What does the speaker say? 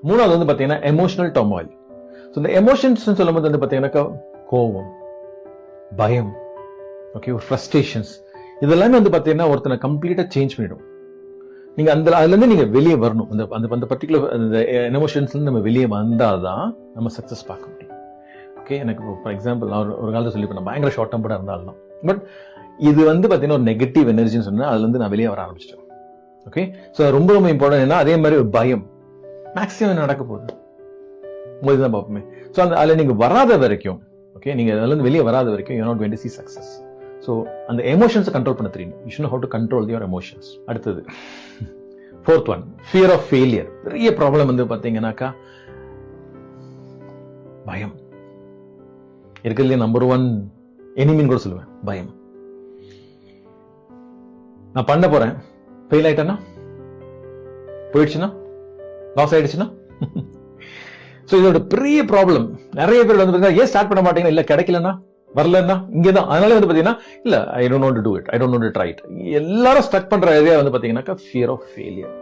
மூணாவது வந்து பாத்தீங்கன்னா எமோஷனல் டர்மாயில். ஸோ இந்த எமோஷன்ஸ் சொல்லும்போது வந்து பாத்தீங்கன்னாக்கா கோபம், பயம், ஓகே, ஒரு ஃப்ரஸ்ட்ரேஷன்ஸ், இதெல்லாமே வந்து பாத்தீங்கன்னா ஒருத்தனை கம்ப்ளீட்டா சேஞ்ச் பண்ணிடும். நீங்க அதுல இருந்து நீங்க வெளியே வரணும். அந்த பர்டிகுலர் அந்த எமோஷன்ஸ்ல இருந்து நம்ம வெளியே வந்தாதான் நம்ம சக்சஸ் பார்க்க முடியும். ஓகே, எனக்கு ஃபார் எக்ஸாம்பிள் நான் ஒரு காலத்தை சொல்லி நான் பயங்கர ஷார்ட் டெம்பர்டா இருந்தாலும், பட் இது வந்து பாத்தீங்கன்னா ஒரு நெகட்டிவ் எனர்ஜின்னு சொன்னா அதுல இருந்து நான் வெளியே வர ஆரம்பிச்சிட்டேன். ஓகே, ஸோ ரொம்ப ரொம்ப இம்பார்ட்டன்ட். ஏன்னா அதே மாதிரி ஒரு பயம் மேக்ஸிமம் நடக்க போகுது உங்களுக்கு தான் பார்ப்போமே. ஸோ அதில் நீங்க வராத வரைக்கும், ஓகே, நீங்க அதுல இருந்து வெளியே வராத வரைக்கும் you not going to see success. So அந்த எமோஷன்ஸை கண்ட்ரோல் பண்ண தெரியும். You should know how to control your emotions. அடுத்தது fourth one, fear of failure. பெரிய ப்ராப்ளம் வந்து பாத்தீங்கன்னாக்கா பயம் இருக்கிறதுல நம்பர் 1 எனிமின்னு கூட சொல்லுவேன், பயம். நான் பண்ண போறேன், ஃபெயில் ஆயிட்டேன்னா, போயிடுச்சுன்னா, லாஸ் ஆயிடுச்சுன்னா. ஸோ இதோட பெரிய ப்ராப்ளம். நிறைய பேர் வந்து ஏன் ஸ்டார்ட் பண்ண மாட்டீங்க, இல்ல கிடைக்கலன்னா, வரலன்னா, இங்கதான். அதனால வந்து பாத்தீங்கன்னா இல்ல I don't know to do it, I don't know to try it. எல்லாரும் ஸ்டக் பண்ற ஏரியா வந்து பாத்தீங்கன்னாக்கா ஃபியர் ஆஃப் ஃபெயிலியர்.